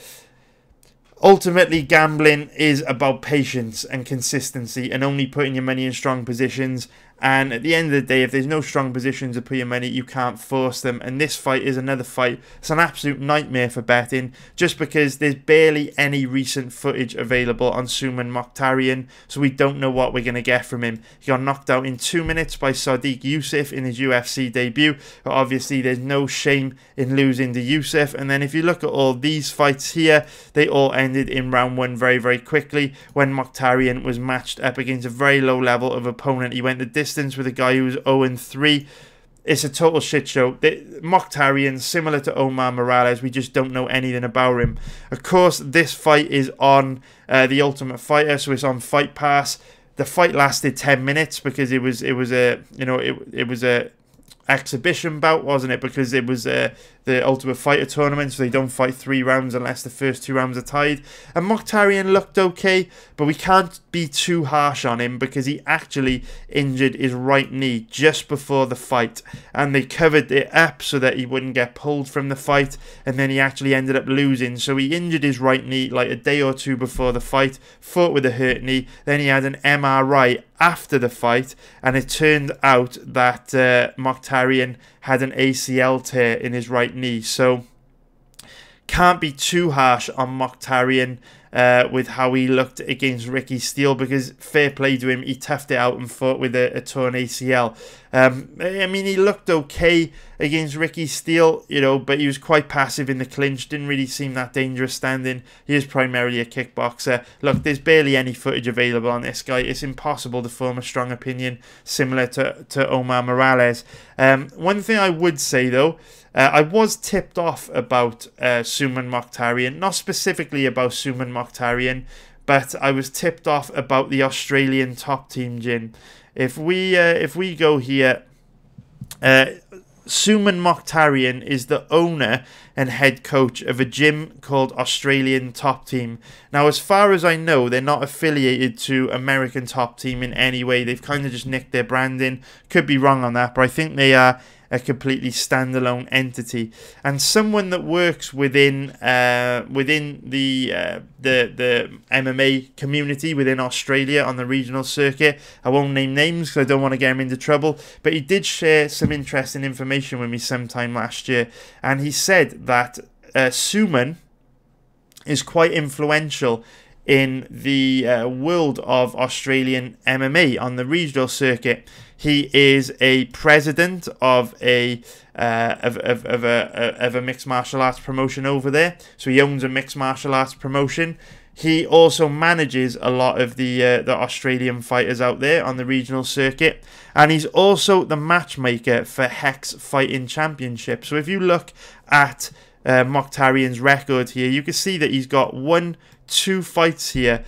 ultimately gambling is about patience and consistency and only putting your money in strong positions. And at the end of the day, if there's no strong positions to put your money, you can't force them. And this fight is another fight. It's an absolute nightmare for betting, just because there's barely any recent footage available on Mokhtarian, so we don't know what we're going to get from him. He got knocked out in 2 minutes by Sodiq Yusuff in his UFC debut. But obviously, there's no shame in losing to Yusuff. And then if you look at all these fights here, they all ended in round 1 very, very quickly when Mokhtarian was matched up against a very low level of opponent. He went the distance with a guy who was 0-3. It's a total shit show. Mokhtarian, similar to Omar Morales, we just don't know anything about him. Of course, this fight is on The Ultimate Fighter, so it's on Fight Pass. The fight lasted 10 minutes because it was a exhibition bout, wasn't it? Because it was the Ultimate Fighter tournament, so they don't fight 3 rounds unless the first 2 rounds are tied. And Mokhtarian looked okay, but we can't be too harsh on him because he actually injured his right knee just before the fight, and they covered it up so that he wouldn't get pulled from the fight, and then he actually ended up losing. So he injured his right knee like a day or 2 before the fight, fought with a hurt knee, then he had an MRI after the fight, and it turned out that Mokhtarian had an ACL tear in his right knee. So can't be too harsh on Mokhtarian with how he looked against Ricky Steele, because fair play to him, he toughed it out and fought with a torn ACL. I mean, he looked okay against Ricky Steele, but he was quite passive in the clinch, didn't really seem that dangerous standing. He is primarily a kickboxer. Look, there's barely any footage available on this guy. It's impossible to form a strong opinion similar to Omar Morales. One thing I would say, though, I was tipped off about Mokhtarian, not specifically about Mokhtarian, but I was tipped off about the Australian top team gym. If we go here, Mokhtarian is the owner and head coach of a gym called Australian Top Team. Now, as far as I know, they're not affiliated to American Top Team in any way. They've kind of just nicked their branding. Could be wrong on that, but I think they are a completely standalone entity. And someone that works within the MMA community within Australia on the regional circuit, I won't name names because I don't want to get him into trouble, but he did share some interesting information with me sometime last year, and he said that Suman is quite influential in the world of Australian MMA on the regional circuit. He is a president of a mixed martial arts promotion over there, so he owns a mixed martial arts promotion. He also manages a lot of the Australian fighters out there on the regional circuit, and he's also the matchmaker for Hex Fighting Championship. So if you look at Mokhtarian's record here, you can see that he's got 2 fights here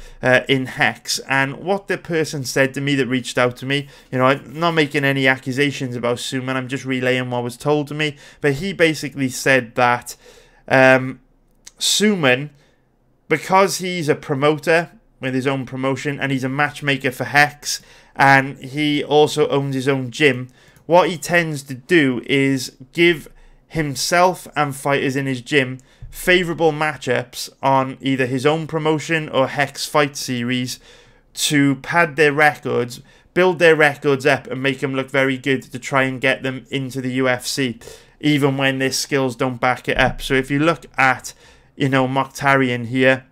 in Hex. And what the person said to me that reached out to me, I'm not making any accusations about Suman, I'm just relaying what was told to me, but he basically said that Suman, because he's a promoter with his own promotion and he's a matchmaker for Hex, and he also owns his own gym, what he tends to do is give himself and fighters in his gym favourable matchups on either his own promotion or Hex Fight Series to pad their records build their records up and make them look very good to try and get them into the UFC, even when their skills don't back it up. So if you look at, you know, Mokhtarian here,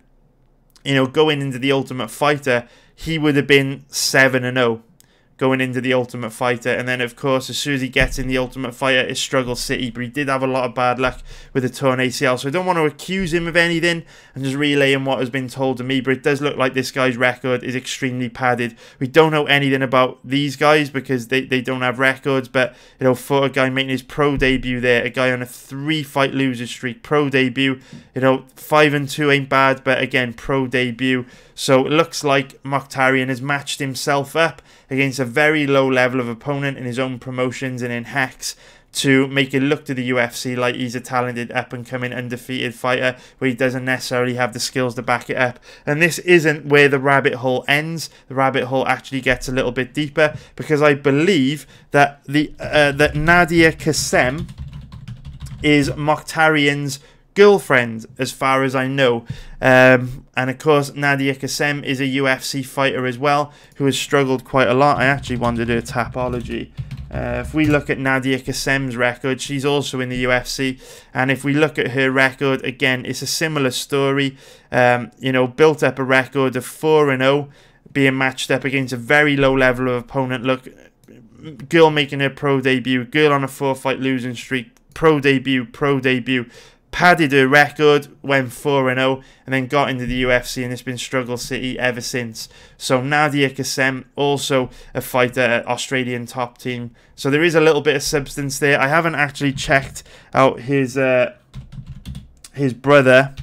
you know, going into the Ultimate Fighter, he would have been 7-0 going into the Ultimate Fighter. And then, of course, as soon as he gets in the Ultimate Fighter, it's struggle city. But he did have a lot of bad luck with the torn ACL. So I don't want to accuse him of anything and just relaying what has been told to me. But it does look like this guy's record is extremely padded. We don't know anything about these guys because they don't have records. But, you know, for a guy making his pro debut there, a guy on a 3-fight loser streak, pro debut, you know, 5-2 ain't bad. But again, pro debut. So it looks like Mokhtarian has matched himself up against a very low level of opponent in his own promotions and in Hex to make it look to the UFC like he's a talented up-and-coming undefeated fighter where he doesn't necessarily have the skills to back it up. And this isn't where the rabbit hole ends. The rabbit hole actually gets a little bit deeper because I believe that that Nadia Kassem is Mokhtarian's girlfriend, as far as I know. And of course, Nadia Kassem is a UFC fighter as well, who has struggled quite a lot. I actually wanted to do a Tapology. If we look at Nadia Kassem's record, she's also in the UFC. And if we look at her record, again, it's a similar story. You know, built up a record of 4-0, being matched up against a very low level of opponent. Look, girl making her pro debut, girl on a 4-fight losing streak, pro debut, padded her record, went 4-0, and then got into the UFC, and it's been struggle city ever since. So Nadia Kassem, also a fighter, Australian top team. So there is a little bit of substance there. I haven't actually checked out his brother,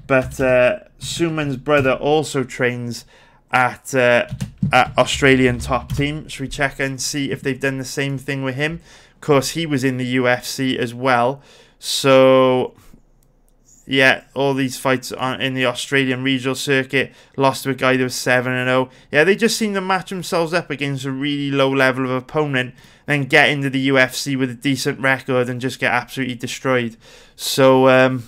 but Suman's brother also trains at Australian top team. Should we check and see if they've done the same thing with him? Of course, he was in the UFC as well. So, yeah, all these fights are in the Australian regional circuit. Lost to a guy that was 7-0. Yeah, they just seem to match themselves up against a really low level of opponent, then get into the UFC with a decent record and just get absolutely destroyed. So,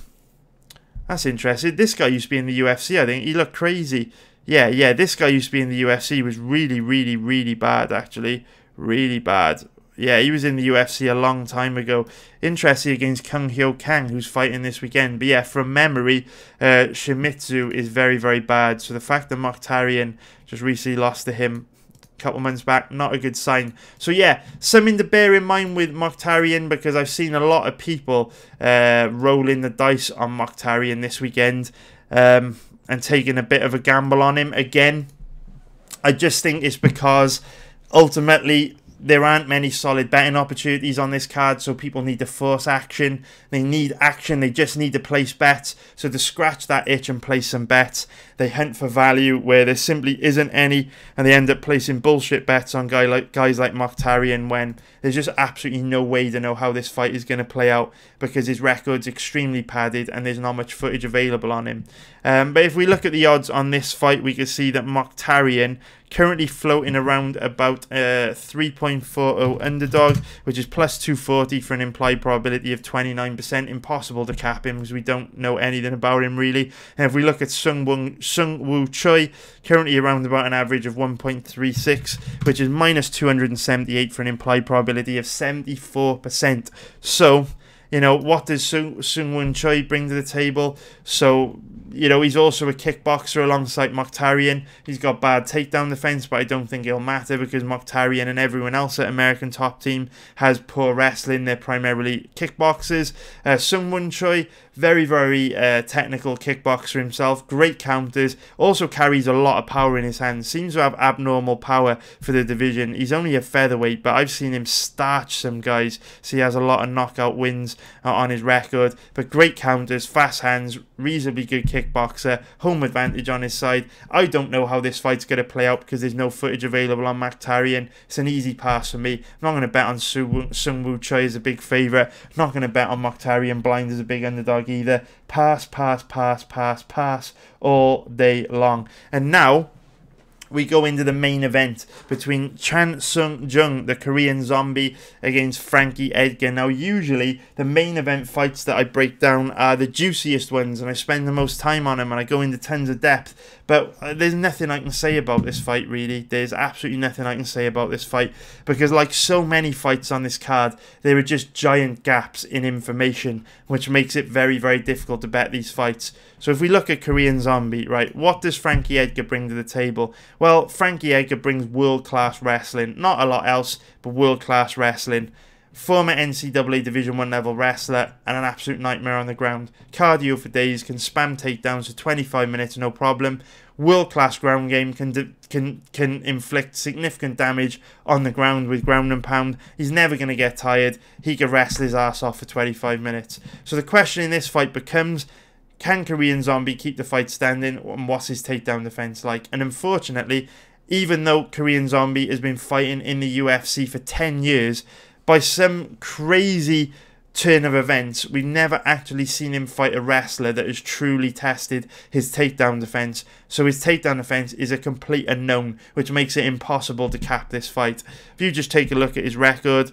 that's interesting. This guy used to be in the UFC, I think. He looked crazy. Yeah, this guy used to be in the UFC. He was really bad, actually. Really bad. Yeah, he was in the UFC a long time ago. Interesting against Kung Hyo Kang, who's fighting this weekend. But yeah, from memory, Shimizu is very bad. So the fact that Mokhtarian just recently lost to him a couple months back, not a good sign. So yeah, something to bear in mind with Mokhtarian, because I've seen a lot of people rolling the dice on Mokhtarian this weekend and taking a bit of a gamble on him. Again, I just think it's because ultimately there aren't many solid betting opportunities on this card, so people need to force action. They need action. They just need to place bets. So to scratch that itch and place some bets, they hunt for value where there simply isn't any, and they end up placing bullshit bets on guys like Mokhtarian when there's just absolutely no way to know how this fight is going to play out because his record's extremely padded and there's not much footage available on him. But if we look at the odds on this fight, we can see that Mokhtarian currently floating around about 3.40 underdog, which is plus 240 for an implied probability of 29%. Impossible to cap him because we don't know anything about him really. And if we look at Sung Woo Choi, currently around about an average of 1.36, which is minus 278 for an implied probability of 74%. So, you know, what does Sung Woo Choi bring to the table? So, you know, he's also a kickboxer alongside Mokhtarian. He's got bad takedown defense, but I don't think it'll matter because Mokhtarian and everyone else at American Top Team has poor wrestling. They're primarily kickboxers. Sung Woo Choi, very technical kickboxer himself. Great counters. Also carries a lot of power in his hands. Seems to have abnormal power for the division. He's only a featherweight, but I've seen him starch some guys. So he has a lot of knockout wins on his record. But great counters, fast hands, reasonably good kickboxer, home advantage on his side. I don't know how this fight's going to play out because there's no footage available on Mokhtarian. It's an easy pass for me. I'm not going to bet on Sung Woo Choi as a big favourite. I'm not going to bet on Mokhtarian blind as a big underdog either. Pass all day long. And now we go into the main event between Chan Sung Jung, the Korean zombie, against Frankie Edgar. Now, usually, the main event fights that I break down are the juiciest ones, and I spend the most time on them, and I go into tons of depth. But there's nothing I can say about this fight, really. There's absolutely nothing I can say about this fight, because like so many fights on this card, there are just giant gaps in information, which makes it very, very difficult to bet these fights. So if we look at Korean Zombie, right, what does Frankie Edgar bring to the table? Well, Frankie Edgar brings world-class wrestling. Not a lot else, but world-class wrestling. Former NCAA Division 1 level wrestler and an absolute nightmare on the ground. Cardio for days, can spam takedowns for 25 minutes no problem. World-class ground game, can inflict significant damage on the ground with ground and pound. He's never going to get tired. He can wrestle his ass off for 25 minutes. So the question in this fight becomes, can Korean Zombie keep the fight standing, and what's his takedown defense like? And unfortunately, even though Korean Zombie has been fighting in the UFC for 10 years, by some crazy turn of events, we've never actually seen him fight a wrestler that has truly tested his takedown defense. So his takedown defense is a complete unknown, which makes it impossible to cap this fight. If you just take a look at his record,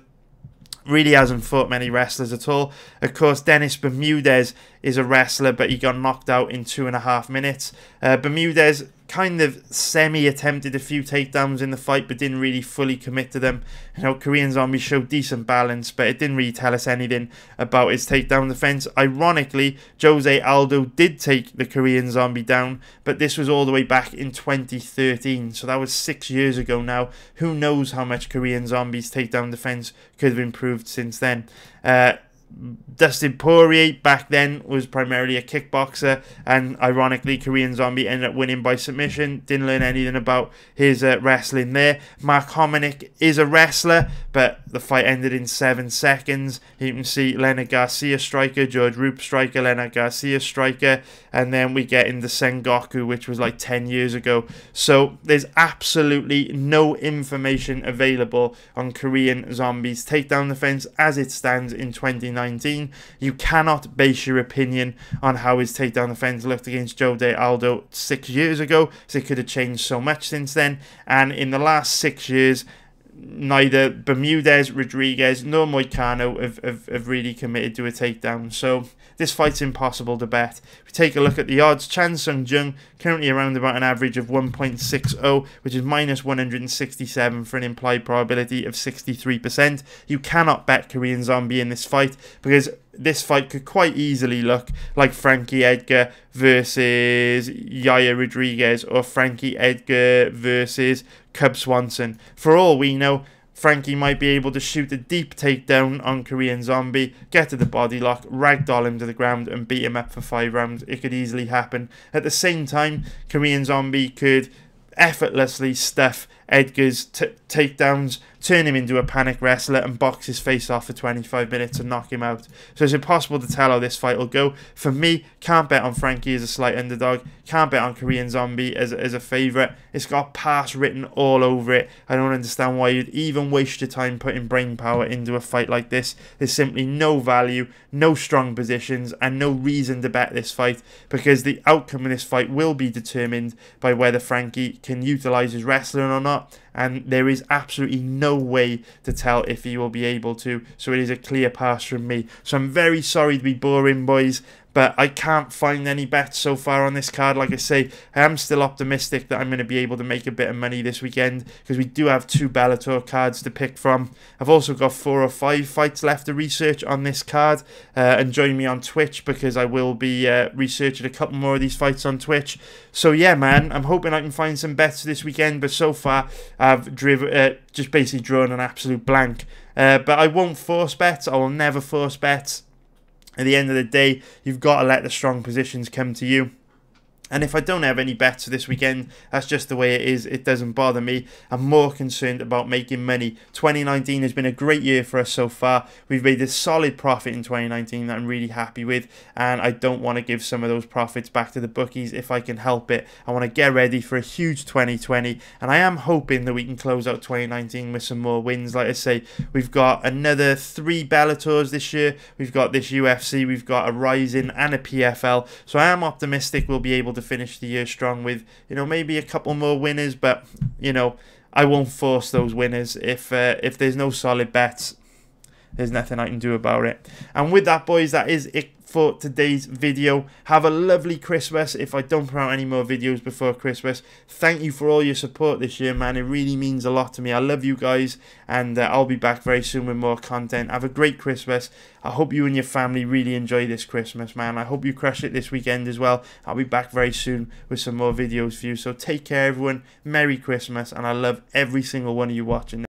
really hasn't fought many wrestlers at all. Of course, Dennis Bermudez is a wrestler, but he got knocked out in 2.5 minutes. Bermudez kind of semi-attempted a few takedowns in the fight, but didn't really fully commit to them. You know, Korean Zombie showed decent balance, but it didn't really tell us anything about his takedown defense. Ironically, Jose Aldo did take the Korean Zombie down, but this was all the way back in 2013, so that was 6 years ago now. Who knows how much Korean Zombie's takedown defense could have improved since then. Dustin Poirier back then was primarily a kickboxer, and ironically Korean Zombie ended up winning by submission. Didn't learn anything about his wrestling there. Mark Hominick is a wrestler, but the fight ended in 7 seconds. You can see Leonard Garcia striker, George Roop striker, Leonard Garcia striker, and then we get into Sengoku, which was like 10 years ago. So there's absolutely no information available on Korean Zombie's takedown defense as it stands in 2019. You cannot base your opinion on how his takedown defense looked against Jose Aldo 6 years ago, so it could have changed so much since then. And in the last 6 years, neither Bermudez, Rodriguez, nor Moicano have really committed to a takedown. So this fight's impossible to bet. If we take a look at the odds, Chan Sung Jung currently around about an average of 1.60, which is minus 167 for an implied probability of 63%. You cannot bet Korean Zombie in this fight, because this fight could quite easily look like Frankie Edgar versus Yair Rodriguez, or Frankie Edgar versus Cub Swanson. For all we know, Frankie might be able to shoot a deep takedown on Korean Zombie, get to the body lock, ragdoll him to the ground and beat him up for 5 rounds. It could easily happen. At the same time, Korean Zombie could effortlessly stuff Edgar's takedowns, turn him into a panic wrestler and box his face off for 25 minutes and knock him out. So it's impossible to tell how this fight will go. For me, can't bet on Frankie as a slight underdog, can't bet on Korean Zombie as a favourite. It's got pass written all over it. I don't understand why you'd even waste your time putting brain power into a fight like this. There's simply no value, no strong positions, and no reason to bet this fight, because the outcome of this fight will be determined by whether Frankie can utilise his wrestling or not. And there is absolutely no way to tell if he will be able to. So it is a clear pass from me. So I'm very sorry to be boring, boys, but I can't find any bets so far on this card. Like I say, I am still optimistic that I'm going to be able to make a bit of money this weekend, because we do have 2 Bellator cards to pick from. I've also got 4 or 5 fights left to research on this card. And join me on Twitch, because I will be researching a couple more of these fights on Twitch. So yeah, man, I'm hoping I can find some bets this weekend, but so far I've just basically drawn an absolute blank. But I won't force bets. I will never force bets. At the end of the day, you've got to let the strong positions come to you. And if I don't have any bets this weekend, that's just the way it is. It doesn't bother me. I'm more concerned about making money. 2019 has been a great year for us so far. We've made a solid profit in 2019 that I'm really happy with. And I don't want to give some of those profits back to the bookies if I can help it. I want to get ready for a huge 2020. And I am hoping that we can close out 2019 with some more wins. Like I say, we've got another 3 Bellators this year. We've got this UFC. We've got a Rising and a PFL. So I am optimistic we'll be able to finish the year strong with, you know, maybe a couple more winners, but, you know, I won't force those winners. If there's no solid bets, there's nothing I can do about it. And with that, boys, that is it for today's video. Have a lovely Christmas if I don't put out any more videos before Christmas. Thank you for all your support this year, man. It really means a lot to me. I love you guys, and I'll be back very soon with more content. Have a great Christmas. I hope you and your family really enjoy this Christmas, man. I hope you crush it this weekend as well. I'll be back very soon with some more videos for you. So take care, everyone. Merry Christmas, and I love every single one of you watching.